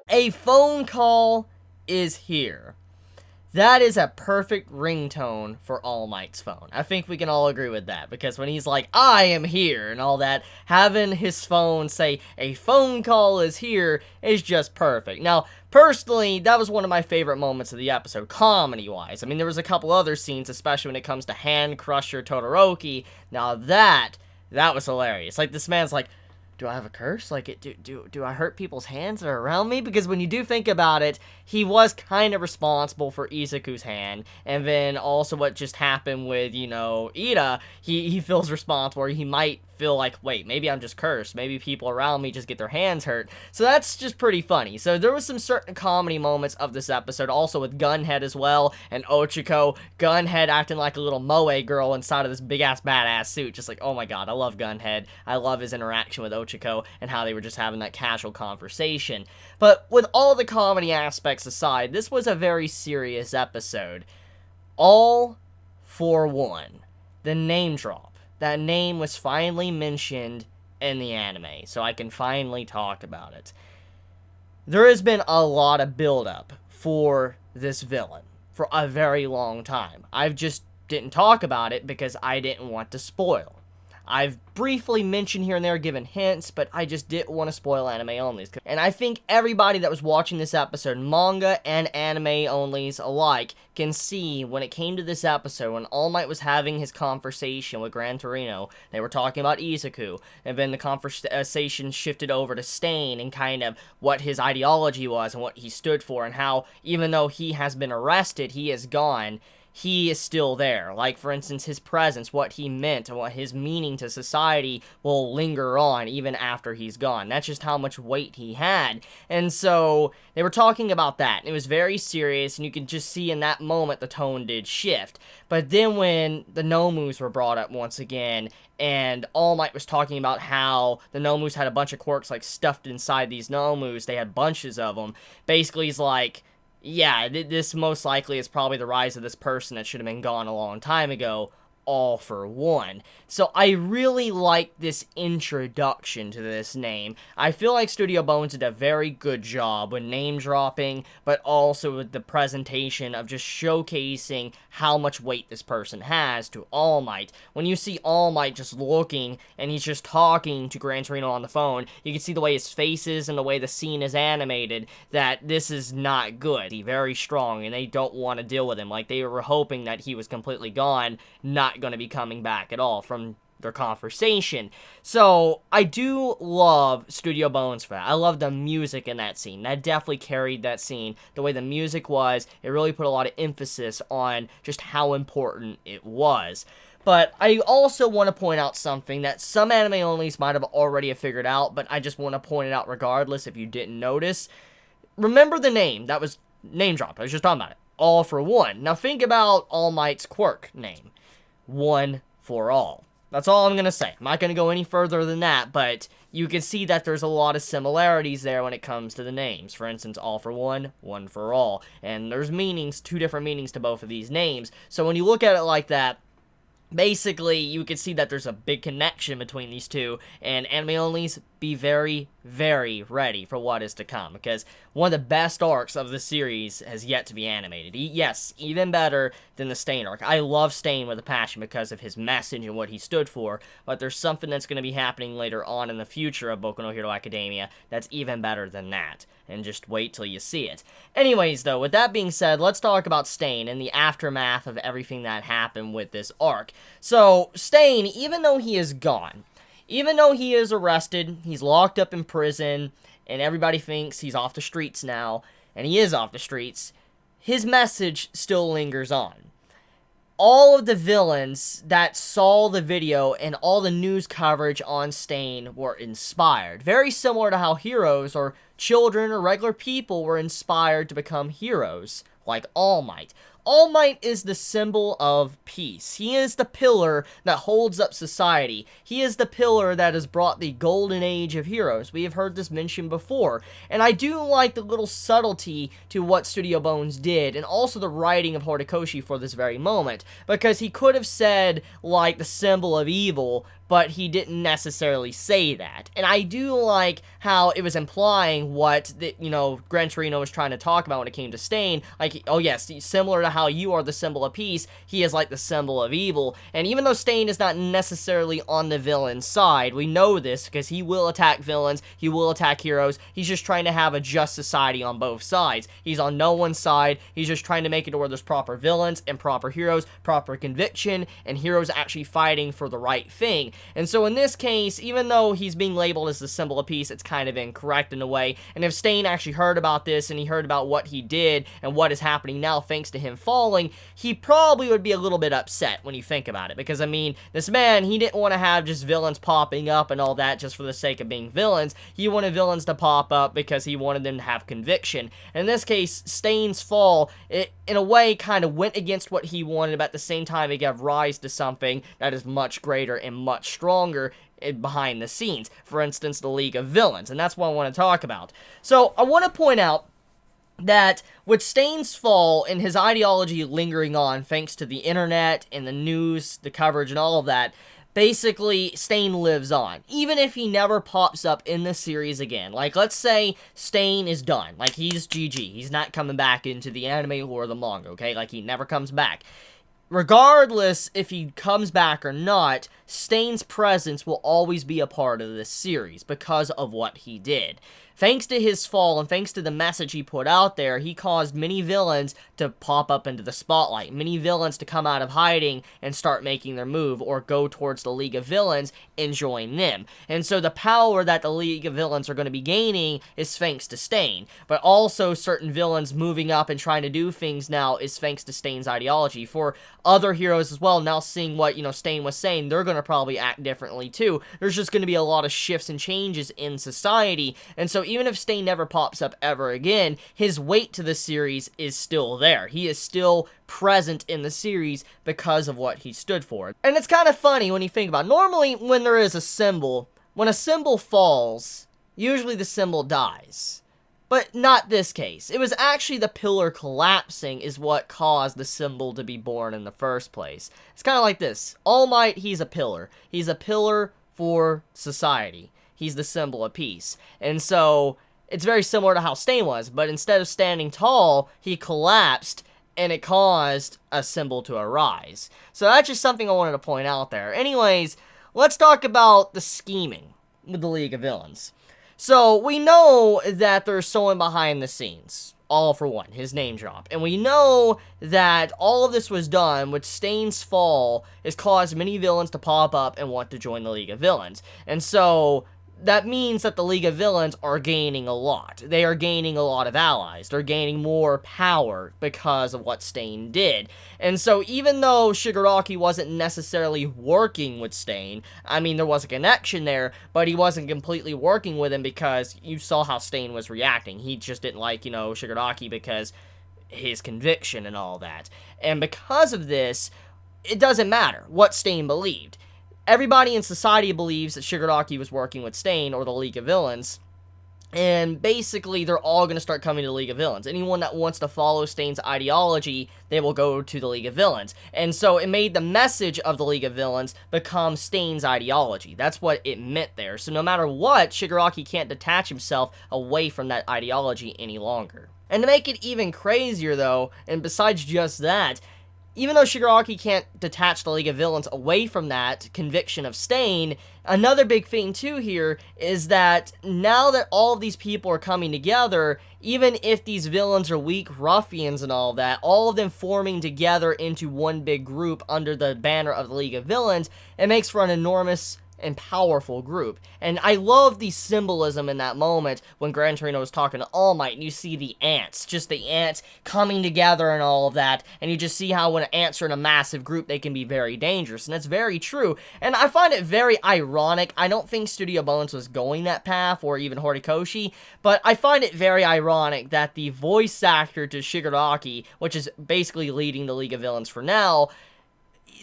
A phone call is here. That is a perfect ringtone for All Might's phone. I think we can all agree with that, because when he's like, I am here, and all that, having his phone say, a phone call is here, is just perfect. Now, personally, that was one of my favorite moments of the episode, comedy-wise. I mean, there was a couple other scenes, especially when it comes to Hand Crusher Todoroki. Now that was hilarious. Like, this man's like, do I have a curse? Like, do I hurt people's hands that are around me? Because when you do think about it, he was kind of responsible for Izuku's hand, and then also what just happened with, you know, Ida, he feels responsible, or he might feel like, wait, maybe I'm just cursed, maybe people around me just get their hands hurt, so that's just pretty funny. So there was some certain comedy moments of this episode, also with Gunhead as well, and Ochiko, Gunhead acting like a little moe girl inside of this big-ass badass suit, just like, oh my god, I love Gunhead, I love his interaction with Ochiko, and how they were just having that casual conversation. But with all the comedy aspects aside, this was a very serious episode. All for one. The name drop. That name was finally mentioned in the anime, so I can finally talk about it. There has been a lot of build-up for this villain for a very long time. I just didn't talk about it because I didn't want to spoil. I've briefly mentioned here and there, given hints, but I just didn't want to spoil anime onlys. And I think everybody that was watching this episode, manga and anime onlys alike, can see when it came to this episode, when All Might was having his conversation with Gran Torino, they were talking about Izuku, and then the conversation shifted over to Stain and kind of what his ideology was and what he stood for, and how even though he has been arrested, he is gone, he is still there. Like, for instance, his presence, what he meant, and what his meaning to society will linger on even after he's gone. That's just how much weight he had. And so, they were talking about that, and it was very serious, and you could just see in that moment the tone did shift. But then when the Nomus were brought up once again, and All Might was talking about how the Nomus had a bunch of quirks, like, stuffed inside these Nomus, they had bunches of them, basically he's like, yeah, this most likely is probably the rise of this person that should have been gone a long time ago, all for one. So I really like this introduction to this name. I feel like Studio Bones did a very good job with name dropping, but also with the presentation of just showcasing how much weight this person has to All Might. When you see All Might just looking, and he's just talking to Gran Torino on the phone, you can see the way his face is and the way the scene is animated, that this is not good. He's very strong, and they don't want to deal with him. Like, they were hoping that he was completely gone, not going to be coming back at all from their conversation. So I do love Studio Bones for that. I love the music in that scene. That definitely carried that scene. The way the music was, it really put a lot of emphasis on just how important it was. But I also want to point out something that some anime onlys might have already figured out, but I just want to point it out regardless if you didn't notice. Remember the name that was name dropped. I was just talking about it. All for one. Now think about All Might's quirk name. One for all. That's all I'm going to say. I'm not going to go any further than that, but you can see that there's a lot of similarities there when it comes to the names. For instance, all for one, one for all. And there's meanings, two different meanings to both of these names. So when you look at it like that, basically, you can see that there's a big connection between these two, and anime onlys, be very, very ready for what is to come, because one of the best arcs of the series has yet to be animated. Yes, even better than the Stain arc. I love Stain with a passion because of his message and what he stood for, but there's something that's going to be happening later on in the future of Boku no Hero Academia that's even better than that, and just wait till you see it. Anyways, though, with that being said, let's talk about Stain and the aftermath of everything that happened with this arc. So, Stain, even though he is gone, even though he is arrested, he's locked up in prison, and everybody thinks he's off the streets now, and he is off the streets, his message still lingers on. All of the villains that saw the video and all the news coverage on Stain were inspired. Very similar to how heroes or children or regular people were inspired to become heroes, like All Might. All Might is the symbol of peace. He is the pillar that holds up society. He is the pillar that has brought the golden age of heroes. We have heard this mentioned before. And I do like the little subtlety to what Studio Bones did, and also the writing of Horikoshi for this very moment. Because he could have said, like, the symbol of evil, but he didn't necessarily say that. And I do like how it was implying what, Gran Torino was trying to talk about when it came to Stain. Like, oh yes, similar to how you are the symbol of peace, he is like the symbol of evil. And even though Stain is not necessarily on the villain's side, we know this because he will attack villains, he will attack heroes. He's just trying to have a just society on both sides. He's on no one's side. He's just trying to make it to where there's proper villains and proper heroes, proper conviction, and heroes actually fighting for the right thing. And so in this case, even though he's being labeled as the symbol of peace, it's kind of incorrect in a way. And if Stain actually heard about this and he heard about what he did and what is happening now thanks to him falling, he probably would be a little bit upset when you think about it. Because, I mean, this man, he didn't want to have just villains popping up and all that just for the sake of being villains. He wanted villains to pop up because he wanted them to have conviction. And in this case, Stain's fall, it, in a way, kind of went against what he wanted, but at the same time, it gave rise to something that is much greater and much stronger behind the scenes. For instance, the League of Villains, and that's what I want to talk about. So, I want to point out that with Stain's fall and his ideology lingering on thanks to the internet and the news, the coverage, and all of that, basically, Stain lives on. Even if he never pops up in the series again. Like, let's say Stain is done. Like, he's GG. He's not coming back into the anime or the manga, okay? Like, he never comes back. Regardless if he comes back or not, Stain's presence will always be a part of this series because of what he did. Thanks to his fall and thanks to the message he put out there, he caused many villains to pop up into the spotlight. Many villains to come out of hiding and start making their move or go towards the League of Villains and join them. And so the power that the League of Villains are going to be gaining is thanks to Stain. But also certain villains moving up and trying to do things now is thanks to Stain's ideology. For other heroes as well, now seeing what, Stain was saying, they're going to probably act differently too. There's just going to be a lot of shifts and changes in society. And so even if Stain never pops up ever again, his weight to the series is still there. He is still present in the series because of what he stood for. And it's kind of funny when you think about it. Normally, when there is a symbol, when a symbol falls, usually the symbol dies. But not this case. It was actually the pillar collapsing is what caused the symbol to be born in the first place. It's kind of like this. All Might, he's a pillar. He's a pillar for society. He's the symbol of peace. And so, it's very similar to how Stain was, but instead of standing tall, he collapsed, and it caused a symbol to arise. So that's just something I wanted to point out there. Anyways, let's talk about the scheming with the League of Villains. So, we know that there's someone behind the scenes. All for one, his name drop. And we know that all of this was done with Stain's fall has caused many villains to pop up and want to join the League of Villains. And so, that means that the League of Villains are gaining a lot. They are gaining a lot of allies. They're gaining more power because of what Stain did. And so even though Shigaraki wasn't necessarily working with Stain, I mean, there was a connection there, but he wasn't completely working with him because you saw how Stain was reacting. He just didn't like, Shigaraki because his conviction and all that. And because of this, it doesn't matter what Stain believed. Everybody in society believes that Shigaraki was working with Stain or the League of Villains, and basically they're all going to start coming to the League of Villains. Anyone that wants to follow Stain's ideology, they will go to the League of Villains. And so it made the message of the League of Villains become Stain's ideology. That's what it meant there. So no matter what, Shigaraki can't detach himself away from that ideology any longer. And to make it even crazier though, and besides just that, even though Shigaraki can't detach the League of Villains away from that conviction of Stain, another big thing too here is that now that all of these people are coming together, even if these villains are weak ruffians and all that, all of them forming together into one big group under the banner of the League of Villains, it makes for an enormous and powerful group. And I love the symbolism in that moment when Gran Torino was talking to All Might, and you see the ants, just the ants coming together and all of that, and you just see how when ants are in a massive group, they can be very dangerous, and that's very true. And I find it very ironic. I don't think Studio Bones was going that path, or even Horikoshi, but I find it very ironic that the voice actor to Shigaraki, which is basically leading the League of Villains for now,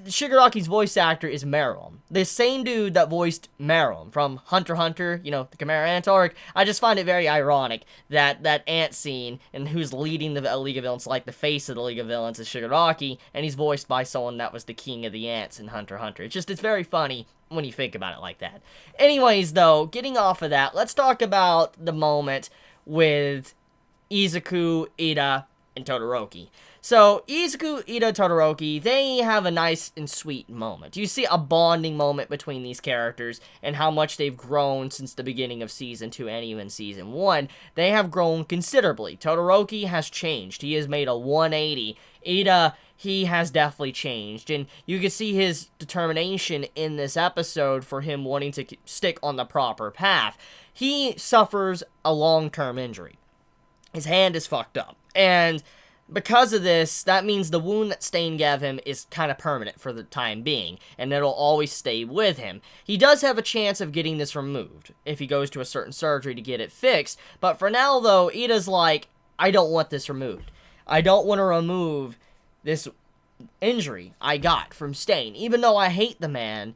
Shigaraki's voice actor is Meruem. The same dude that voiced Meruem from Hunter x Hunter, you know, the Chimera Ant arc. I just find it very ironic that that ant scene and who's leading the League of Villains, like the face of the League of Villains, is Shigaraki, and he's voiced by someone that was the king of the ants in Hunter x Hunter. It's very funny when you think about it like that. Anyways, though, getting off of that, let's talk about the moment with Izuku, Ida, and Todoroki. So, Izuku, Ida, Todoroki, they have a nice and sweet moment. You see a bonding moment between these characters and how much they've grown since the beginning of Season 2 and even Season 1. They have grown considerably. Todoroki has changed. He has made a 180. Ida, he has definitely changed, and you can see his determination in this episode for him wanting to stick on the proper path. He suffers a long-term injury. His hand is fucked up, and because of this, that means the wound that Stain gave him is kind of permanent for the time being, and it'll always stay with him. He does have a chance of getting this removed if he goes to a certain surgery to get it fixed, but for now, though, Ida's like, I don't want this removed. I don't want to remove this injury I got from Stain. Even though I hate the man,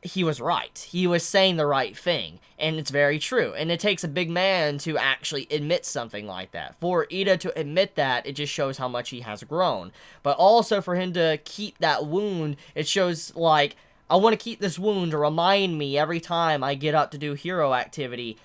he was right. He was saying the right thing, and it's very true. And it takes a big man to actually admit something like that. For Ida to admit that, it just shows how much he has grown. But also for him to keep that wound, it shows, like, I want to keep this wound to remind me every time I get up to do hero activity,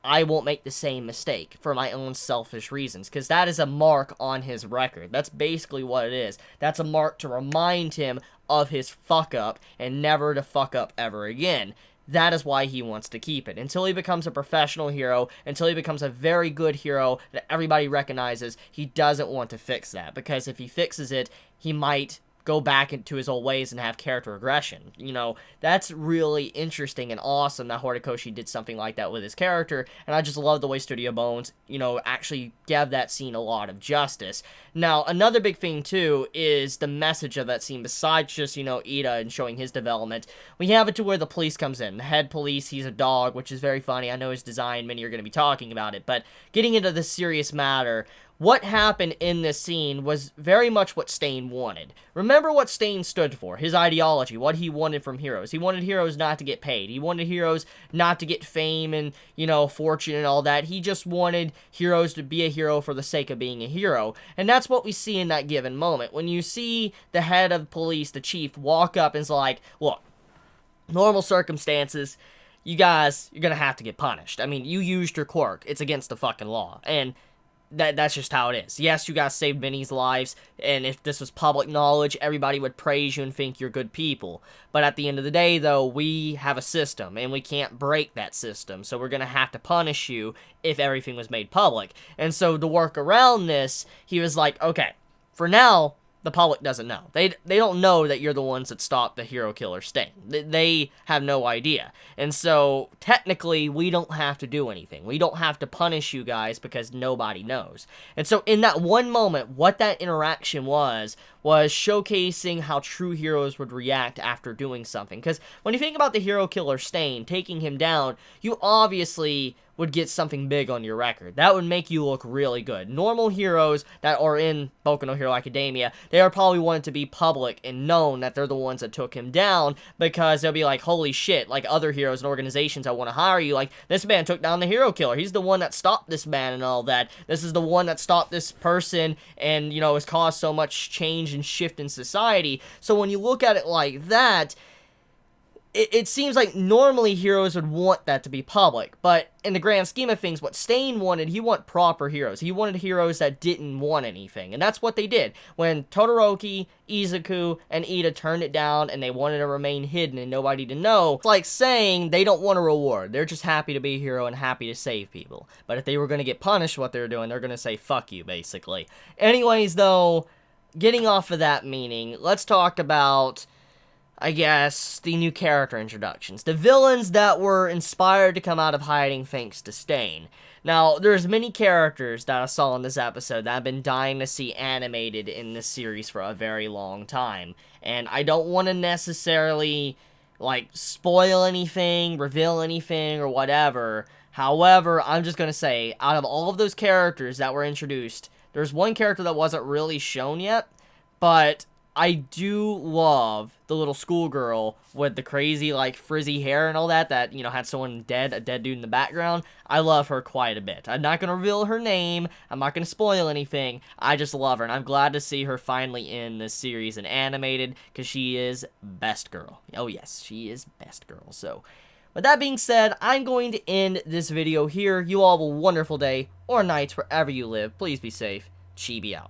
I won't make the same mistake for my own selfish reasons, because that is a mark on his record. That's basically what it is. That's a mark to remind him of his fuck up and never to fuck up ever again. That is why he wants to keep it. Until he becomes a professional hero, until he becomes a very good hero that everybody recognizes, he doesn't want to fix that, because if he fixes it, he might go back into his old ways and have character regression. You know, that's really interesting and awesome that Horikoshi did something like that with his character, and I just love the way Studio Bones, you know, actually gave that scene a lot of justice. Now, another big thing, too, is the message of that scene, besides just, you know, Ida and showing his development. We have it to where the police comes in. The head police, he's a dog, which is very funny. I know his design, many are going to be talking about it, but getting into the serious matter, what happened in this scene was very much what Stain wanted. Remember what Stain stood for, his ideology, what he wanted from heroes. He wanted heroes not to get paid. He wanted heroes not to get fame and, you know, fortune and all that. He just wanted heroes to be a hero for the sake of being a hero. And that's what we see in that given moment. When you see the head of police, the chief, walk up and is like, look, normal circumstances, you guys, you're gonna have to get punished. I mean, you used your quirk. It's against the fucking law. And that's just how it is. Yes, you guys saved many lives, and if this was public knowledge, everybody would praise you and think you're good people. But at the end of the day, though, we have a system, and we can't break that system, so we're gonna have to punish you if everything was made public. And so to work around this, he was like, okay, for now, the public doesn't know. They don't know that you're the ones that stopped the hero killer Stain. They have no idea. And so, technically, we don't have to do anything. We don't have to punish you guys because nobody knows. And so, in that one moment, what that interaction was showcasing how true heroes would react after doing something. Because when you think about the hero killer Stain, taking him down, you obviously would get something big on your record. That would make you look really good. Normal heroes that are in Boku no Hero Academia, they are probably wanted to be public and known that they're the ones that took him down, because they'll be like, holy shit, like other heroes and organizations that want to hire you, like, this man took down the hero killer. He's the one that stopped this man and all that. This is the one that stopped this person and, you know, has caused so much change and shift in society. So when you look at it like that, it seems like normally heroes would want that to be public, but in the grand scheme of things, what Stain wanted, he wanted proper heroes. He wanted heroes that didn't want anything, and that's what they did. When Todoroki, Izuku, and Ida turned it down, and they wanted to remain hidden and nobody to know, it's like saying they don't want a reward. They're just happy to be a hero and happy to save people. But if they were going to get punished for what they were doing, they're going to say, fuck you, basically. Anyways, though, getting off of that meaning, let's talk about, I guess, the new character introductions. The villains that were inspired to come out of hiding thanks to Stain. Now, there's many characters that I saw in this episode that I've been dying to see animated in this series for a very long time. And I don't want to necessarily, like, spoil anything, reveal anything, or whatever. However, I'm just going to say, out of all of those characters that were introduced, there's one character that wasn't really shown yet, but I do love the little schoolgirl with the crazy, like, frizzy hair and all that, you know, had someone dead, a dead dude in the background. I love her quite a bit. I'm not going to reveal her name. I'm not going to spoil anything. I just love her, and I'm glad to see her finally in this series and animated, because she is best girl. Oh, yes, she is best girl. So, with that being said, I'm going to end this video here. You all have a wonderful day or night wherever you live. Please be safe. Chibi out.